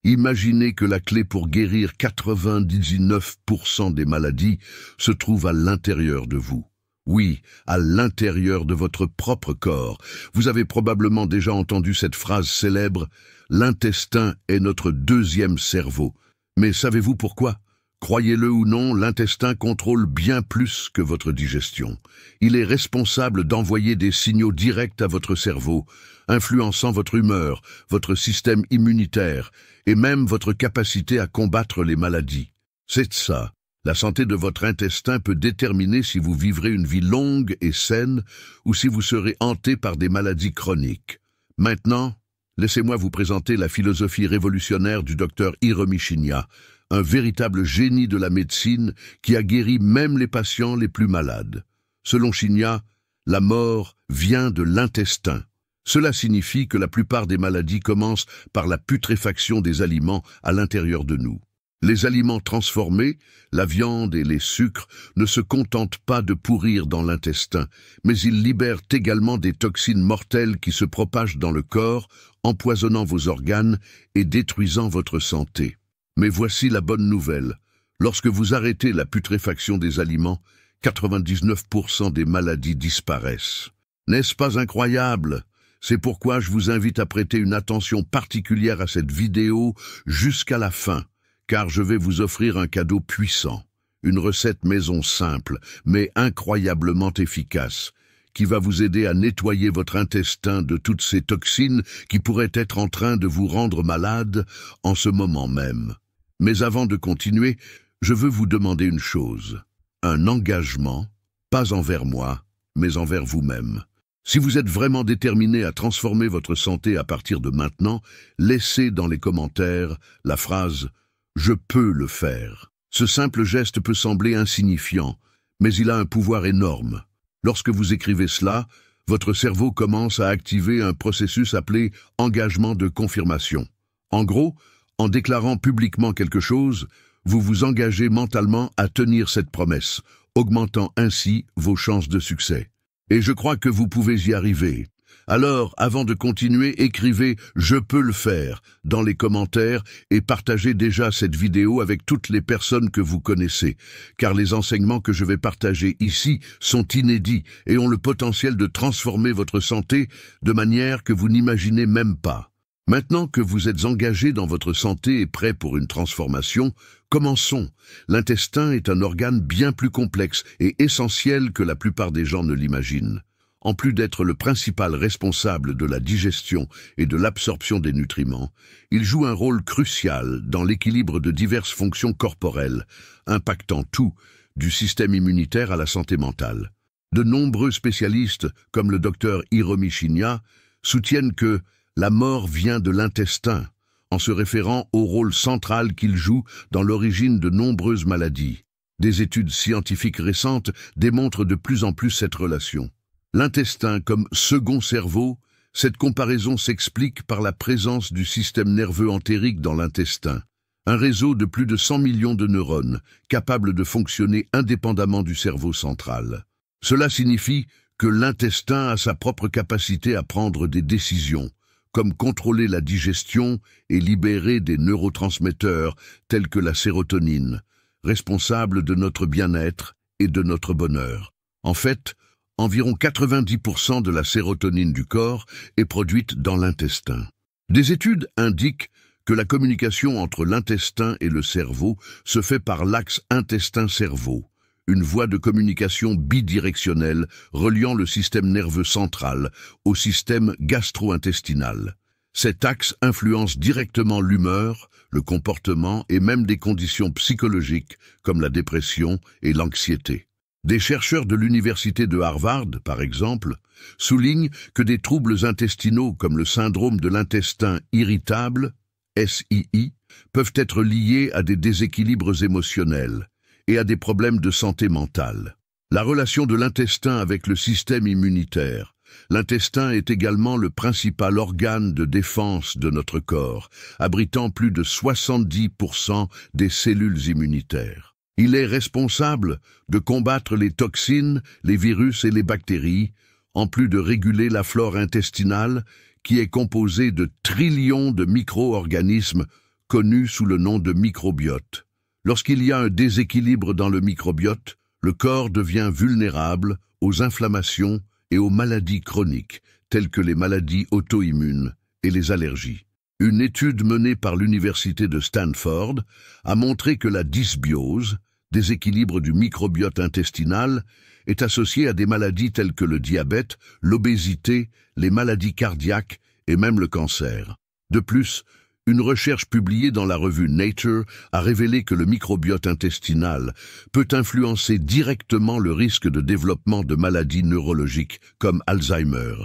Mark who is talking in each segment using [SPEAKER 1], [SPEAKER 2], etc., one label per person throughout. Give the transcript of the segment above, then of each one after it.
[SPEAKER 1] Imaginez que la clé pour guérir 99% des maladies se trouve à l'intérieur de vous. Oui, à l'intérieur de votre propre corps. Vous avez probablement déjà entendu cette phrase célèbre « L'intestin est notre deuxième cerveau ». Mais savez-vous pourquoi ? Croyez-le ou non, l'intestin contrôle bien plus que votre digestion. Il est responsable d'envoyer des signaux directs à votre cerveau, influençant votre humeur, votre système immunitaire et même votre capacité à combattre les maladies. C'est ça. La santé de votre intestin peut déterminer si vous vivrez une vie longue et saine ou si vous serez hanté par des maladies chroniques. Maintenant, laissez-moi vous présenter la philosophie révolutionnaire du docteur Hiromi Shinya, un véritable génie de la médecine qui a guéri même les patients les plus malades. Selon Shinya, la mort vient de l'intestin. Cela signifie que la plupart des maladies commencent par la putréfaction des aliments à l'intérieur de nous. Les aliments transformés, la viande et les sucres, ne se contentent pas de pourrir dans l'intestin, mais ils libèrent également des toxines mortelles qui se propagent dans le corps, empoisonnant vos organes et détruisant votre santé. Mais voici la bonne nouvelle. Lorsque vous arrêtez la putréfaction des aliments, 99% des maladies disparaissent. N'est-ce pas incroyable ? C'est pourquoi je vous invite à prêter une attention particulière à cette vidéo jusqu'à la fin, car je vais vous offrir un cadeau puissant, une recette maison simple, mais incroyablement efficace, qui va vous aider à nettoyer votre intestin de toutes ces toxines qui pourraient être en train de vous rendre malade en ce moment même. Mais avant de continuer, je veux vous demander une chose, un engagement, pas envers moi, mais envers vous-même. Si vous êtes vraiment déterminé à transformer votre santé à partir de maintenant, laissez dans les commentaires la phrase « Je peux le faire ». Ce simple geste peut sembler insignifiant, mais il a un pouvoir énorme. Lorsque vous écrivez cela, votre cerveau commence à activer un processus appelé « engagement de confirmation ». En gros, en déclarant publiquement quelque chose, vous vous engagez mentalement à tenir cette promesse, augmentant ainsi vos chances de succès. Et je crois que vous pouvez y arriver. Alors, avant de continuer, écrivez « Je peux le faire » dans les commentaires et partagez déjà cette vidéo avec toutes les personnes que vous connaissez, car les enseignements que je vais partager ici sont inédits et ont le potentiel de transformer votre santé de manière que vous n'imaginez même pas. Maintenant que vous êtes engagé dans votre santé et prêt pour une transformation, commençons. L'intestin est un organe bien plus complexe et essentiel que la plupart des gens ne l'imaginent. En plus d'être le principal responsable de la digestion et de l'absorption des nutriments, il joue un rôle crucial dans l'équilibre de diverses fonctions corporelles, impactant tout, du système immunitaire à la santé mentale. De nombreux spécialistes, comme le docteur Hiromi Shinya, soutiennent que la mort vient de l'intestin, en se référant au rôle central qu'il joue dans l'origine de nombreuses maladies. Des études scientifiques récentes démontrent de plus en plus cette relation. L'intestin comme second cerveau, cette comparaison s'explique par la présence du système nerveux entérique dans l'intestin, un réseau de plus de 100 millions de neurones, capables de fonctionner indépendamment du cerveau central. Cela signifie que l'intestin a sa propre capacité à prendre des décisions, comme contrôler la digestion et libérer des neurotransmetteurs tels que la sérotonine, responsable de notre bien-être et de notre bonheur. En fait, environ 90% de la sérotonine du corps est produite dans l'intestin. Des études indiquent que la communication entre l'intestin et le cerveau se fait par l'axe intestin-cerveau, une voie de communication bidirectionnelle reliant le système nerveux central au système gastro-intestinal. Cet axe influence directement l'humeur, le comportement et même des conditions psychologiques comme la dépression et l'anxiété. Des chercheurs de l'université de Harvard, par exemple, soulignent que des troubles intestinaux comme le syndrome de l'intestin irritable, SII, peuvent être liés à des déséquilibres émotionnels et à des problèmes de santé mentale. La relation de l'intestin avec le système immunitaire. L'intestin est également le principal organe de défense de notre corps, abritant plus de 70% des cellules immunitaires. Il est responsable de combattre les toxines, les virus et les bactéries, en plus de réguler la flore intestinale, qui est composée de trillions de micro-organismes connu sous le nom de microbiote. Lorsqu'il y a un déséquilibre dans le microbiote, le corps devient vulnérable aux inflammations et aux maladies chroniques, telles que les maladies auto-immunes et les allergies. Une étude menée par l'université de Stanford a montré que la dysbiose, déséquilibre du microbiote intestinal, est associée à des maladies telles que le diabète, l'obésité, les maladies cardiaques et même le cancer. De plus, une recherche publiée dans la revue Nature a révélé que le microbiote intestinal peut influencer directement le risque de développement de maladies neurologiques comme Alzheimer,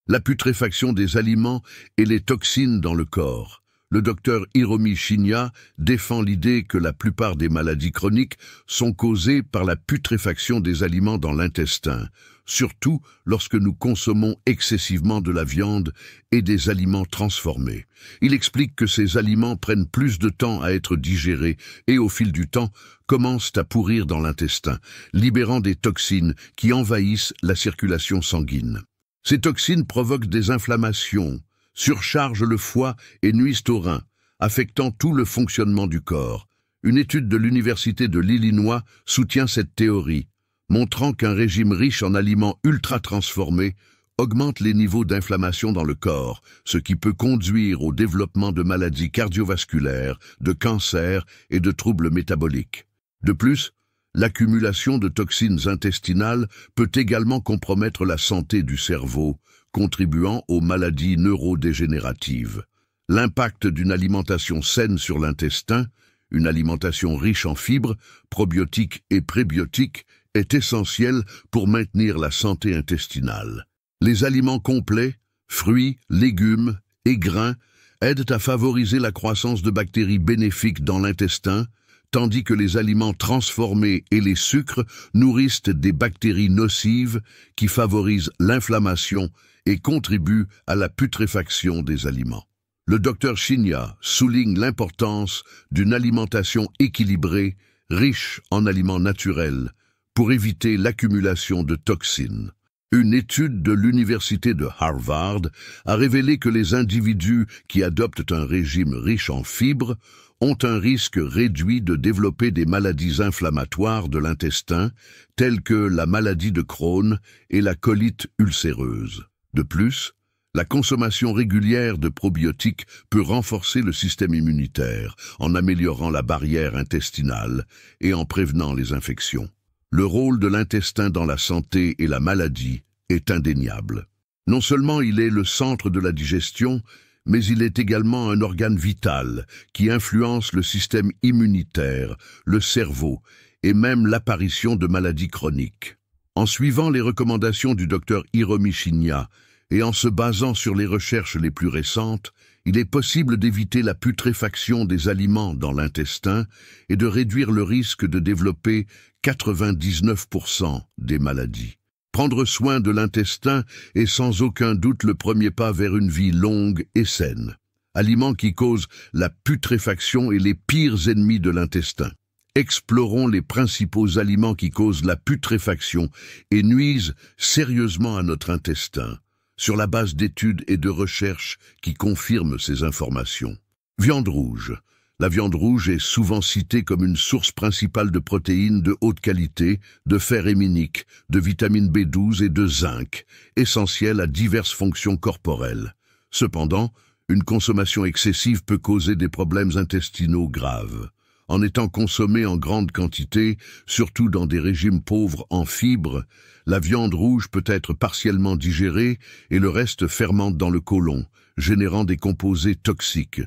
[SPEAKER 1] la putréfaction des aliments et les toxines dans le corps. Le docteur Hiromi Shinya défend l'idée que la plupart des maladies chroniques sont causées par la putréfaction des aliments dans l'intestin, surtout lorsque nous consommons excessivement de la viande et des aliments transformés. Il explique que ces aliments prennent plus de temps à être digérés et au fil du temps commencent à pourrir dans l'intestin, libérant des toxines qui envahissent la circulation sanguine. Ces toxines provoquent des inflammations, surchargent le foie et nuisent aux reins, affectant tout le fonctionnement du corps. Une étude de l'Université de l'Illinois soutient cette théorie, montrant qu'un régime riche en aliments ultra-transformés augmente les niveaux d'inflammation dans le corps, ce qui peut conduire au développement de maladies cardiovasculaires, de cancers et de troubles métaboliques. De plus, l'accumulation de toxines intestinales peut également compromettre la santé du cerveau, contribuant aux maladies neurodégénératives. L'impact d'une alimentation saine sur l'intestin, une alimentation riche en fibres, probiotiques et prébiotiques, est essentiel pour maintenir la santé intestinale. Les aliments complets, fruits, légumes et grains aident à favoriser la croissance de bactéries bénéfiques dans l'intestin, tandis que les aliments transformés et les sucres nourrissent des bactéries nocives qui favorisent l'inflammation et contribuent à la putréfaction des aliments. Le docteur Shinya souligne l'importance d'une alimentation équilibrée, riche en aliments naturels, pour éviter l'accumulation de toxines. Une étude de l'université de Harvard a révélé que les individus qui adoptent un régime riche en fibres ont un risque réduit de développer des maladies inflammatoires de l'intestin, telles que la maladie de Crohn et la colite ulcéreuse. De plus, la consommation régulière de probiotiques peut renforcer le système immunitaire en améliorant la barrière intestinale et en prévenant les infections. Le rôle de l'intestin dans la santé et la maladie est indéniable. Non seulement il est le centre de la digestion, mais il est également un organe vital qui influence le système immunitaire, le cerveau et même l'apparition de maladies chroniques. En suivant les recommandations du docteur Hiromi Shinya et en se basant sur les recherches les plus récentes, il est possible d'éviter la putréfaction des aliments dans l'intestin et de réduire le risque de développer 99% des maladies. Prendre soin de l'intestin est sans aucun doute le premier pas vers une vie longue et saine. Aliments qui causent la putréfaction et les pires ennemis de l'intestin. Explorons les principaux aliments qui causent la putréfaction et nuisent sérieusement à notre intestin, sur la base d'études et de recherches qui confirment ces informations. Viande rouge. La viande rouge est souvent citée comme une source principale de protéines de haute qualité, de fer héminique, de vitamine B12 et de zinc, essentiels à diverses fonctions corporelles. Cependant, une consommation excessive peut causer des problèmes intestinaux graves. En étant consommée en grande quantité, surtout dans des régimes pauvres en fibres, la viande rouge peut être partiellement digérée et le reste fermente dans le côlon, générant des composés toxiques.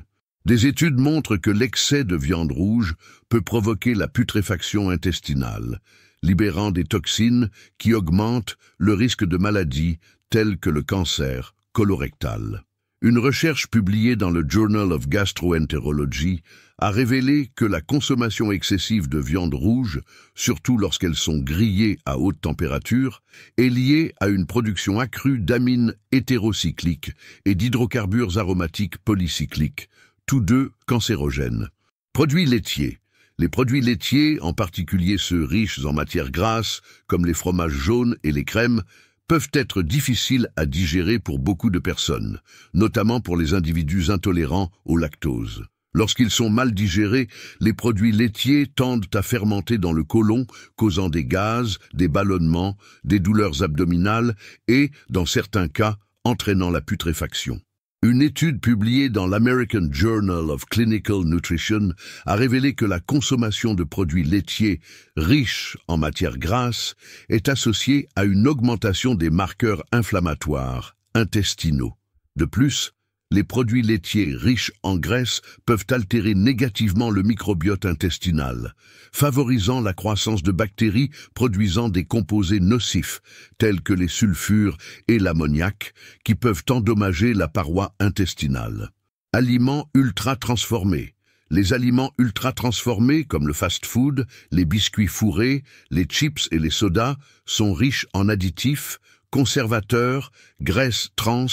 [SPEAKER 1] Des études montrent que l'excès de viande rouge peut provoquer la putréfaction intestinale, libérant des toxines qui augmentent le risque de maladies telles que le cancer colorectal. Une recherche publiée dans le Journal of Gastroenterology a révélé que la consommation excessive de viande rouge, surtout lorsqu'elles sont grillées à haute température, est liée à une production accrue d'amines hétérocycliques et d'hydrocarbures aromatiques polycycliques, tous deux cancérogènes. Produits laitiers. Les produits laitiers, en particulier ceux riches en matières grasses, comme les fromages jaunes et les crèmes, peuvent être difficiles à digérer pour beaucoup de personnes, notamment pour les individus intolérants au lactose. Lorsqu'ils sont mal digérés, les produits laitiers tendent à fermenter dans le côlon, causant des gaz, des ballonnements, des douleurs abdominales et, dans certains cas, entraînant la putréfaction. Une étude publiée dans l'American Journal of Clinical Nutrition a révélé que la consommation de produits laitiers riches en matières grasses est associée à une augmentation des marqueurs inflammatoires intestinaux. De plus, les produits laitiers riches en graisse peuvent altérer négativement le microbiote intestinal, favorisant la croissance de bactéries produisant des composés nocifs, tels que les sulfures et l'ammoniac, qui peuvent endommager la paroi intestinale. Aliments ultra-transformés. Les aliments ultra-transformés, comme le fast-food, les biscuits fourrés, les chips et les sodas, sont riches en additifs, conservateurs, graisses trans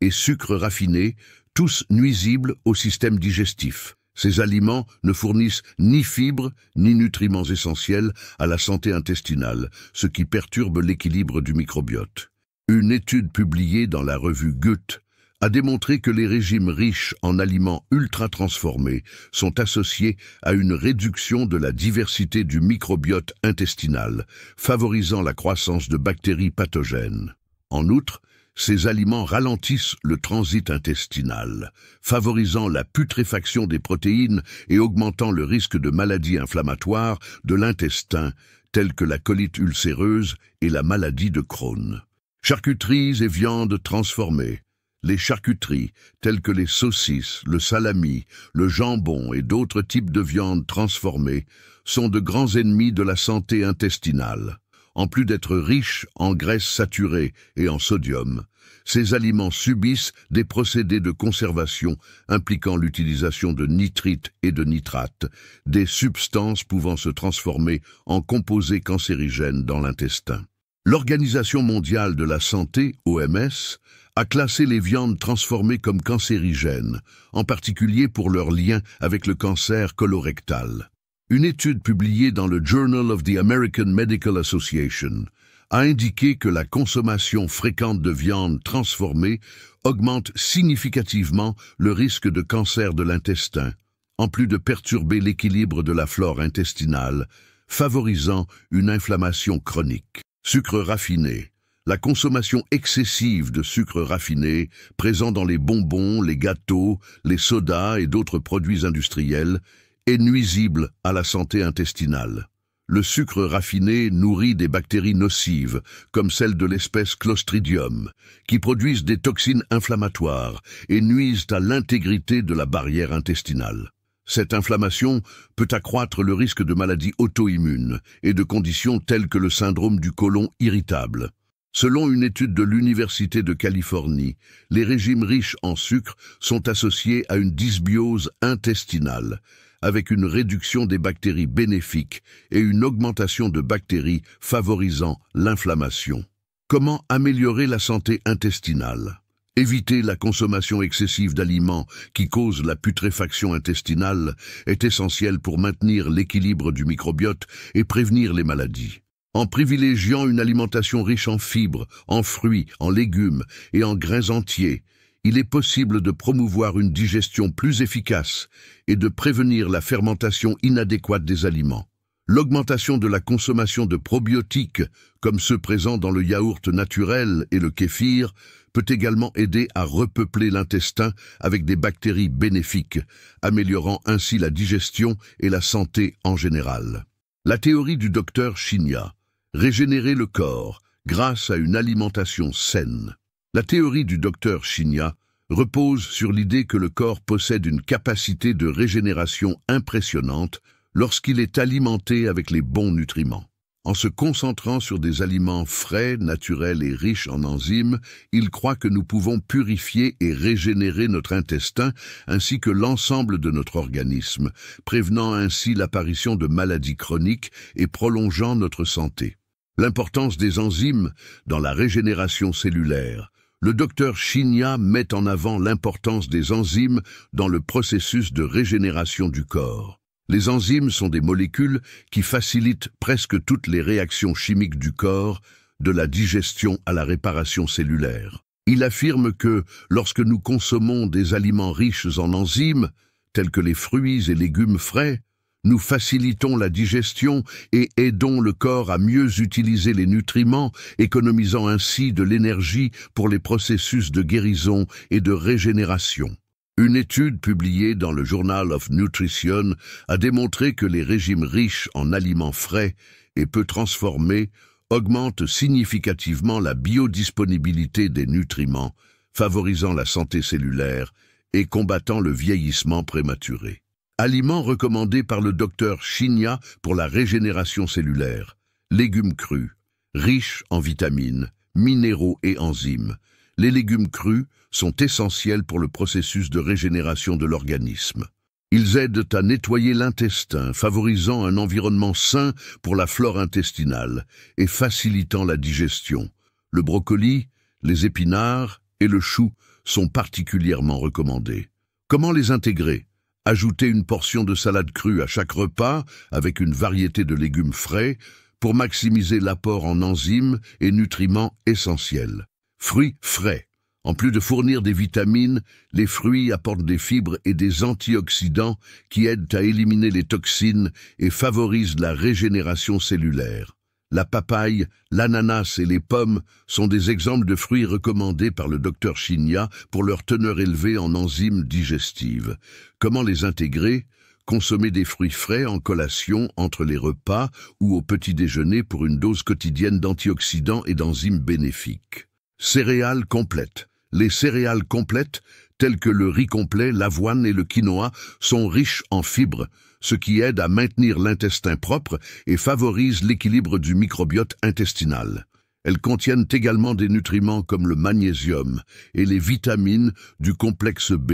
[SPEAKER 1] et sucres raffinés, tous nuisibles au système digestif. Ces aliments ne fournissent ni fibres ni nutriments essentiels à la santé intestinale, ce qui perturbe l'équilibre du microbiote. Une étude publiée dans la revue Gut a démontré que les régimes riches en aliments ultra-transformés sont associés à une réduction de la diversité du microbiote intestinal, favorisant la croissance de bactéries pathogènes. En outre, ces aliments ralentissent le transit intestinal, favorisant la putréfaction des protéines et augmentant le risque de maladies inflammatoires de l'intestin, telles que la colite ulcéreuse et la maladie de Crohn. Charcuteries et viandes transformées. Les charcuteries, telles que les saucisses, le salami, le jambon et d'autres types de viandes transformées, sont de grands ennemis de la santé intestinale. En plus d'être riches en graisses saturées et en sodium, ces aliments subissent des procédés de conservation impliquant l'utilisation de nitrites et de nitrates, des substances pouvant se transformer en composés cancérigènes dans l'intestin. L'Organisation mondiale de la santé, OMS, a classé les viandes transformées comme cancérigènes, en particulier pour leur lien avec le cancer colorectal. Une étude publiée dans le Journal of the American Medical Association a indiqué que la consommation fréquente de viande transformée augmente significativement le risque de cancer de l'intestin, en plus de perturber l'équilibre de la flore intestinale, favorisant une inflammation chronique. Sucre raffiné. La consommation excessive de sucre raffiné, présent dans les bonbons, les gâteaux, les sodas et d'autres produits industriels, est nuisible à la santé intestinale. Le sucre raffiné nourrit des bactéries nocives, comme celles de l'espèce Clostridium, qui produisent des toxines inflammatoires et nuisent à l'intégrité de la barrière intestinale. Cette inflammation peut accroître le risque de maladies auto-immunes et de conditions telles que le syndrome du côlon irritable. Selon une étude de l'Université de Californie, les régimes riches en sucre sont associés à une dysbiose intestinale, avec une réduction des bactéries bénéfiques et une augmentation de bactéries favorisant l'inflammation. Comment améliorer la santé intestinale? Éviter la consommation excessive d'aliments qui causent la putréfaction intestinale est essentiel pour maintenir l'équilibre du microbiote et prévenir les maladies. En privilégiant une alimentation riche en fibres, en fruits, en légumes et en grains entiers, il est possible de promouvoir une digestion plus efficace et de prévenir la fermentation inadéquate des aliments. L'augmentation de la consommation de probiotiques, comme ceux présents dans le yaourt naturel et le kéfir, peut également aider à repeupler l'intestin avec des bactéries bénéfiques, améliorant ainsi la digestion et la santé en général. La théorie du docteur Shinya. Régénérer le corps grâce à une alimentation saine. La théorie du docteur Shinya repose sur l'idée que le corps possède une capacité de régénération impressionnante lorsqu'il est alimenté avec les bons nutriments. En se concentrant sur des aliments frais, naturels et riches en enzymes, il croit que nous pouvons purifier et régénérer notre intestin ainsi que l'ensemble de notre organisme, prévenant ainsi l'apparition de maladies chroniques et prolongeant notre santé. L'importance des enzymes dans la régénération cellulaire. Le docteur Shinya met en avant l'importance des enzymes dans le processus de régénération du corps. Les enzymes sont des molécules qui facilitent presque toutes les réactions chimiques du corps, de la digestion à la réparation cellulaire. Il affirme que, lorsque nous consommons des aliments riches en enzymes, tels que les fruits et légumes frais, nous facilitons la digestion et aidons le corps à mieux utiliser les nutriments, économisant ainsi de l'énergie pour les processus de guérison et de régénération. Une étude publiée dans le Journal of Nutrition a démontré que les régimes riches en aliments frais et peu transformés augmentent significativement la biodisponibilité des nutriments, favorisant la santé cellulaire et combattant le vieillissement prématuré. Aliments recommandés par le docteur Shinya pour la régénération cellulaire. Légumes crus, riches en vitamines, minéraux et enzymes. Les légumes crus sont essentiels pour le processus de régénération de l'organisme. Ils aident à nettoyer l'intestin, favorisant un environnement sain pour la flore intestinale et facilitant la digestion. Le brocoli, les épinards et le chou sont particulièrement recommandés. Comment les intégrer? Ajoutez une portion de salade crue à chaque repas avec une variété de légumes frais pour maximiser l'apport en enzymes et nutriments essentiels. Fruits frais. En plus de fournir des vitamines, les fruits apportent des fibres et des antioxydants qui aident à éliminer les toxines et favorisent la régénération cellulaire. La papaye, l'ananas et les pommes sont des exemples de fruits recommandés par le docteur Shinya pour leur teneur élevée en enzymes digestives. Comment les intégrer? Consommer des fruits frais en collation entre les repas ou au petit déjeuner pour une dose quotidienne d'antioxydants et d'enzymes bénéfiques. Céréales complètes. Les céréales complètes, telles que le riz complet, l'avoine et le quinoa, sont riches en fibres, ce qui aide à maintenir l'intestin propre et favorise l'équilibre du microbiote intestinal. Elles contiennent également des nutriments comme le magnésium et les vitamines du complexe B,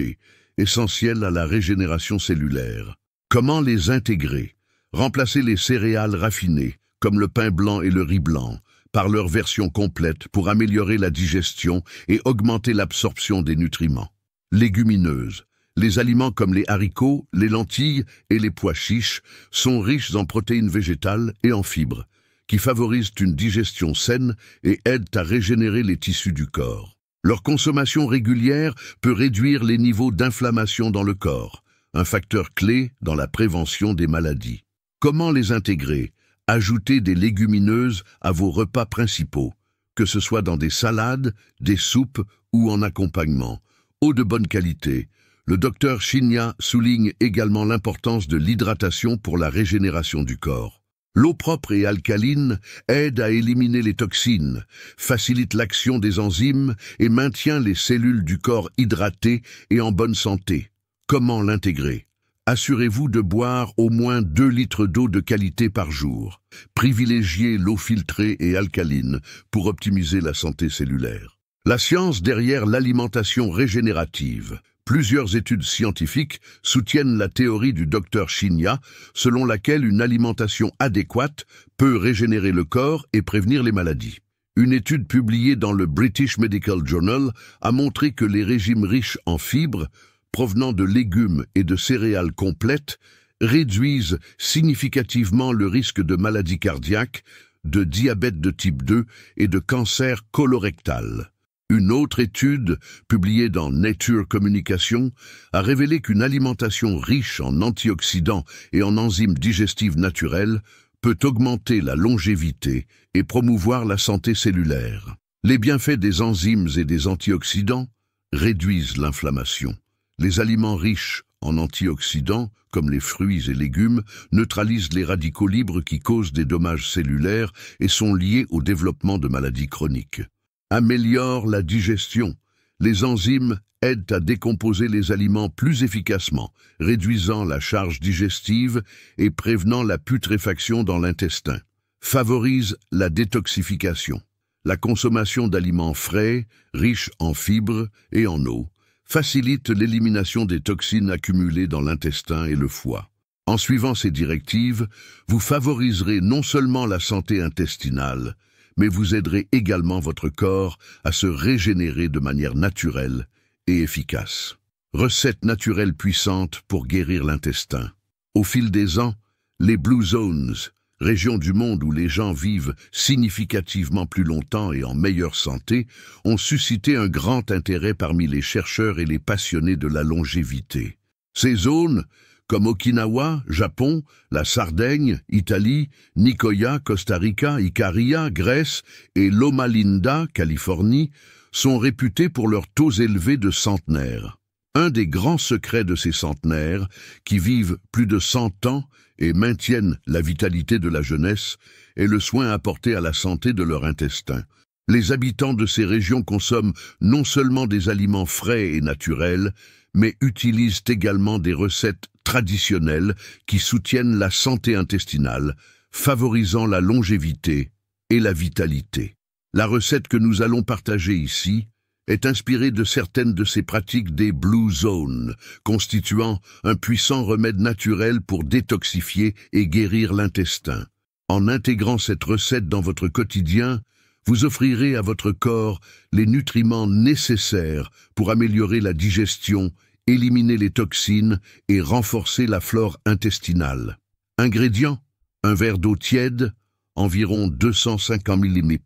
[SPEAKER 1] essentiels à la régénération cellulaire. Comment les intégrer? Remplacer les céréales raffinées, comme le pain blanc et le riz blanc, par leur version complète pour améliorer la digestion et augmenter l'absorption des nutriments. Légumineuses. Les aliments comme les haricots, les lentilles et les pois chiches sont riches en protéines végétales et en fibres, qui favorisent une digestion saine et aident à régénérer les tissus du corps. Leur consommation régulière peut réduire les niveaux d'inflammation dans le corps, un facteur clé dans la prévention des maladies. Comment les intégrer? Ajoutez des légumineuses à vos repas principaux, que ce soit dans des salades, des soupes ou en accompagnement. Eau de bonne qualité. Le docteur Shinya souligne également l'importance de l'hydratation pour la régénération du corps. L'eau propre et alcaline aide à éliminer les toxines, facilite l'action des enzymes et maintient les cellules du corps hydratées et en bonne santé. Comment l'intégrer? Assurez-vous de boire au moins 2 litres d'eau de qualité par jour. Privilégiez l'eau filtrée et alcaline pour optimiser la santé cellulaire. La science derrière l'alimentation régénérative. Plusieurs études scientifiques soutiennent la théorie du docteur Shinya, selon laquelle une alimentation adéquate peut régénérer le corps et prévenir les maladies. Une étude publiée dans le British Medical Journal a montré que les régimes riches en fibres, provenant de légumes et de céréales complètes, réduisent significativement le risque de maladies cardiaques, de diabète de type 2 et de cancer colorectal. Une autre étude, publiée dans Nature Communication, a révélé qu'une alimentation riche en antioxydants et en enzymes digestives naturelles peut augmenter la longévité et promouvoir la santé cellulaire. Les bienfaits des enzymes et des antioxydants réduisent l'inflammation. Les aliments riches en antioxydants, comme les fruits et légumes, neutralisent les radicaux libres qui causent des dommages cellulaires et sont liés au développement de maladies chroniques. Améliore la digestion. Les enzymes aident à décomposer les aliments plus efficacement, réduisant la charge digestive et prévenant la putréfaction dans l'intestin. Favorise la détoxification. La consommation d'aliments frais, riches en fibres et en eau, facilite l'élimination des toxines accumulées dans l'intestin et le foie. En suivant ces directives, vous favoriserez non seulement la santé intestinale, mais vous aiderez également votre corps à se régénérer de manière naturelle et efficace. Recette naturelle puissante pour guérir l'intestin. Au fil des ans, les Blue Zones, régions du monde où les gens vivent significativement plus longtemps et en meilleure santé, ont suscité un grand intérêt parmi les chercheurs et les passionnés de la longévité. Ces zones, comme Okinawa, Japon, la Sardaigne, Italie, Nicoya, Costa Rica, Icaria, Grèce et Loma Linda, Californie, sont réputées pour leurs taux élevés de centenaires. Un des grands secrets de ces centenaires, qui vivent plus de 100 ans et maintiennent la vitalité de la jeunesse, est le soin apporté à la santé de leur intestin. Les habitants de ces régions consomment non seulement des aliments frais et naturels, mais utilisent également des recettes traditionnelles qui soutiennent la santé intestinale, favorisant la longévité et la vitalité. La recette que nous allons partager ici est inspirée de certaines de ces pratiques des Blue Zones, constituant un puissant remède naturel pour détoxifier et guérir l'intestin. En intégrant cette recette dans votre quotidien, vous offrirez à votre corps les nutriments nécessaires pour améliorer la digestion, éliminer les toxines et renforcer la flore intestinale. Ingrédients: un verre d'eau tiède, environ 250 ml,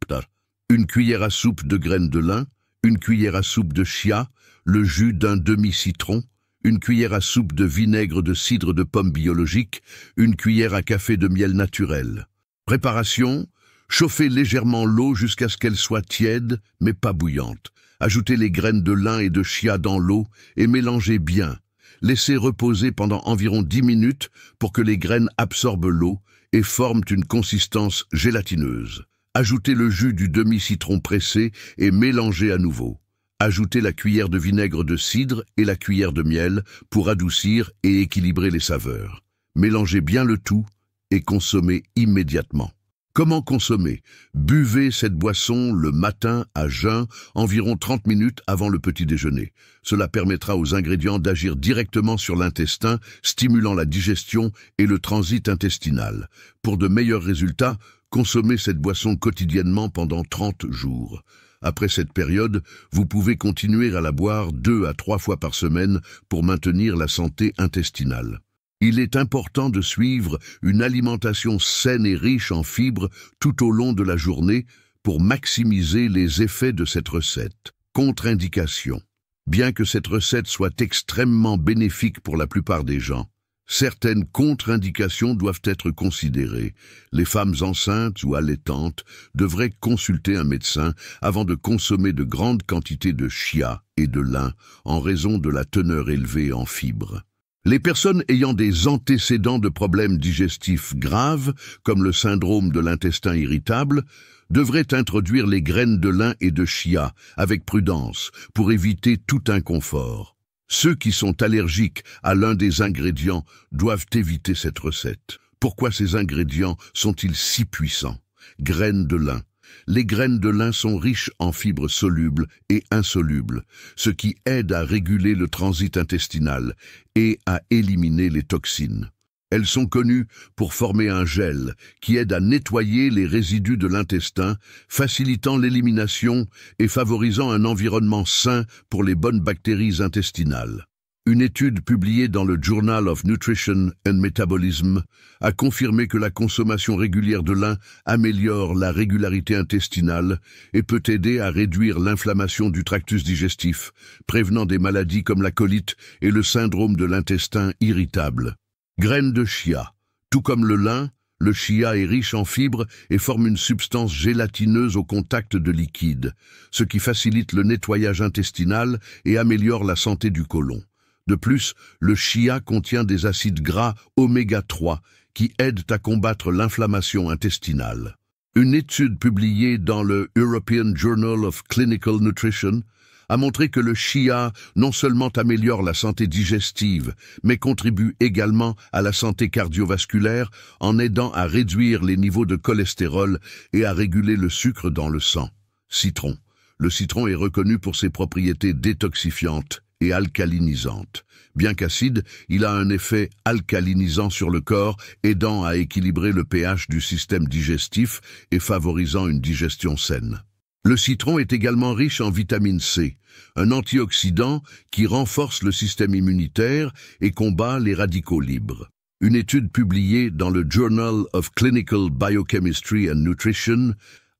[SPEAKER 1] une cuillère à soupe de graines de lin, une cuillère à soupe de chia, le jus d'un demi-citron, une cuillère à soupe de vinaigre de cidre de pomme biologique, une cuillère à café de miel naturel. Préparation: chauffez légèrement l'eau jusqu'à ce qu'elle soit tiède, mais pas bouillante. Ajoutez les graines de lin et de chia dans l'eau et mélangez bien. Laissez reposer pendant environ 10 minutes pour que les graines absorbent l'eau et forment une consistance gélatineuse. Ajoutez le jus du demi-citron pressé et mélangez à nouveau. Ajoutez la cuillère de vinaigre de cidre et la cuillère de miel pour adoucir et équilibrer les saveurs. Mélangez bien le tout et consommez immédiatement. Comment consommer? Buvez cette boisson le matin à jeun, environ 30 minutes avant le petit déjeuner. Cela permettra aux ingrédients d'agir directement sur l'intestin, stimulant la digestion et le transit intestinal. Pour de meilleurs résultats, consommez cette boisson quotidiennement pendant 30 jours. Après cette période, vous pouvez continuer à la boire 2 à 3 fois par semaine pour maintenir la santé intestinale. Il est important de suivre une alimentation saine et riche en fibres tout au long de la journée pour maximiser les effets de cette recette. Contre-indication. Bien que cette recette soit extrêmement bénéfique pour la plupart des gens, certaines contre-indications doivent être considérées. Les femmes enceintes ou allaitantes devraient consulter un médecin avant de consommer de grandes quantités de chia et de lin en raison de la teneur élevée en fibres. Les personnes ayant des antécédents de problèmes digestifs graves, comme le syndrome de l'intestin irritable, devraient introduire les graines de lin et de chia avec prudence pour éviter tout inconfort. Ceux qui sont allergiques à l'un des ingrédients doivent éviter cette recette. Pourquoi ces ingrédients sont-ils si puissants? Graines de lin. Les graines de lin sont riches en fibres solubles et insolubles, ce qui aide à réguler le transit intestinal et à éliminer les toxines. Elles sont connues pour former un gel qui aide à nettoyer les résidus de l'intestin, facilitant l'élimination et favorisant un environnement sain pour les bonnes bactéries intestinales. Une étude publiée dans le Journal of Nutrition and Metabolism a confirmé que la consommation régulière de lin améliore la régularité intestinale et peut aider à réduire l'inflammation du tractus digestif, prévenant des maladies comme la colite et le syndrome de l'intestin irritable. Graines de chia. Tout comme le lin, le chia est riche en fibres et forme une substance gélatineuse au contact de liquide, ce qui facilite le nettoyage intestinal et améliore la santé du côlon. De plus, le chia contient des acides gras oméga 3 qui aident à combattre l'inflammation intestinale. Une étude publiée dans le European Journal of Clinical Nutrition a montré que le chia non seulement améliore la santé digestive, mais contribue également à la santé cardiovasculaire en aidant à réduire les niveaux de cholestérol et à réguler le sucre dans le sang. Citron. Le citron est reconnu pour ses propriétés détoxifiantes et alcalinisante. Bien qu'acide, il a un effet alcalinisant sur le corps, aidant à équilibrer le pH du système digestif et favorisant une digestion saine. Le citron est également riche en vitamine C, un antioxydant qui renforce le système immunitaire et combat les radicaux libres. Une étude publiée dans le Journal of Clinical Biochemistry and Nutrition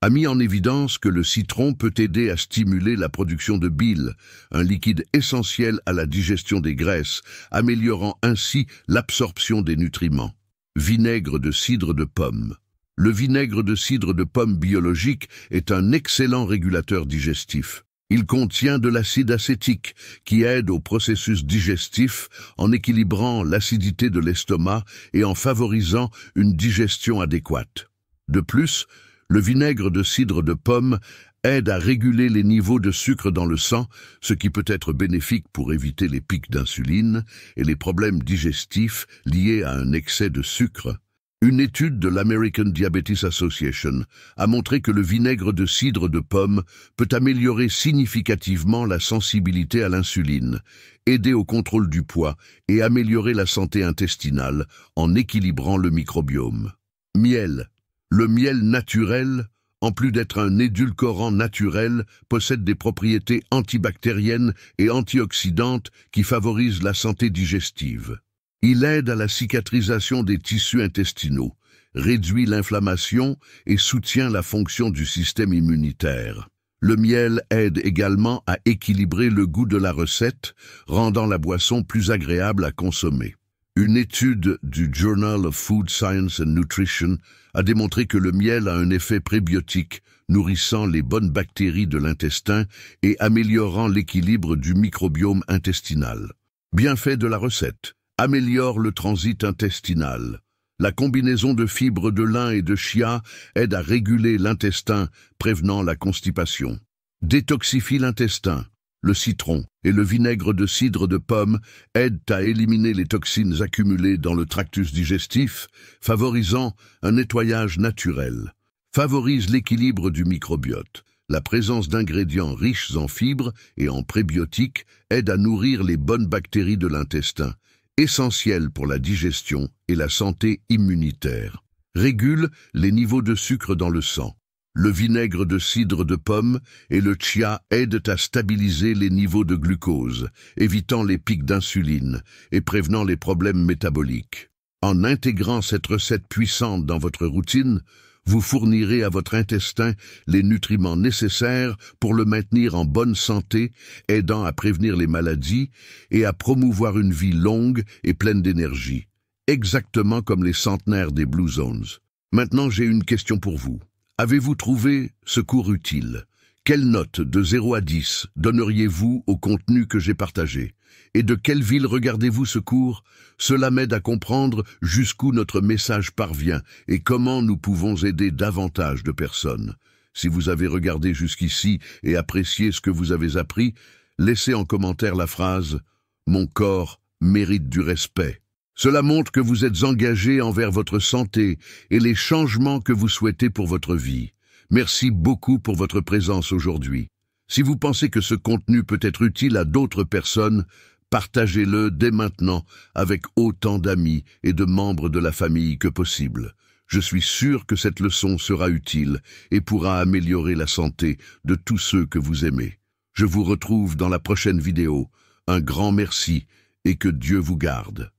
[SPEAKER 1] a mis en évidence que le citron peut aider à stimuler la production de bile, un liquide essentiel à la digestion des graisses, améliorant ainsi l'absorption des nutriments. Vinaigre de cidre de pomme. Le vinaigre de cidre de pomme biologique est un excellent régulateur digestif. Il contient de l'acide acétique qui aide au processus digestif en équilibrant l'acidité de l'estomac et en favorisant une digestion adéquate. De plus, le vinaigre de cidre de pomme aide à réguler les niveaux de sucre dans le sang, ce qui peut être bénéfique pour éviter les pics d'insuline et les problèmes digestifs liés à un excès de sucre. Une étude de l'American Diabetes Association a montré que le vinaigre de cidre de pomme peut améliorer significativement la sensibilité à l'insuline, aider au contrôle du poids et améliorer la santé intestinale en équilibrant le microbiome. Miel. Le miel naturel, en plus d'être un édulcorant naturel, possède des propriétés antibactériennes et antioxydantes qui favorisent la santé digestive. Il aide à la cicatrisation des tissus intestinaux, réduit l'inflammation et soutient la fonction du système immunitaire. Le miel aide également à équilibrer le goût de la recette, rendant la boisson plus agréable à consommer. Une étude du Journal of Food Science and Nutrition a démontré que le miel a un effet prébiotique, nourrissant les bonnes bactéries de l'intestin et améliorant l'équilibre du microbiome intestinal. Bienfait de la recette. Améliore le transit intestinal. La combinaison de fibres de lin et de chia aide à réguler l'intestin, prévenant la constipation. Détoxifie l'intestin. Le citron et le vinaigre de cidre de pomme aident à éliminer les toxines accumulées dans le tractus digestif, favorisant un nettoyage naturel. Favorise l'équilibre du microbiote. La présence d'ingrédients riches en fibres et en prébiotiques aide à nourrir les bonnes bactéries de l'intestin, essentielles pour la digestion et la santé immunitaire. Régule les niveaux de sucre dans le sang. Le vinaigre de cidre de pomme et le chia aident à stabiliser les niveaux de glucose, évitant les pics d'insuline et prévenant les problèmes métaboliques. En intégrant cette recette puissante dans votre routine, vous fournirez à votre intestin les nutriments nécessaires pour le maintenir en bonne santé, aidant à prévenir les maladies et à promouvoir une vie longue et pleine d'énergie, exactement comme les centenaires des Blue Zones. Maintenant, j'ai une question pour vous. Avez-vous trouvé ce cours utile? Quelle note de 0 à 10 donneriez-vous au contenu que j'ai partagé? Et de quelle ville regardez-vous ce cours? Cela m'aide à comprendre jusqu'où notre message parvient et comment nous pouvons aider davantage de personnes. Si vous avez regardé jusqu'ici et apprécié ce que vous avez appris, laissez en commentaire la phrase « Mon corps mérite du respect ». Cela montre que vous êtes engagé envers votre santé et les changements que vous souhaitez pour votre vie. Merci beaucoup pour votre présence aujourd'hui. Si vous pensez que ce contenu peut être utile à d'autres personnes, partagez-le dès maintenant avec autant d'amis et de membres de la famille que possible. Je suis sûr que cette leçon sera utile et pourra améliorer la santé de tous ceux que vous aimez. Je vous retrouve dans la prochaine vidéo. Un grand merci et que Dieu vous garde.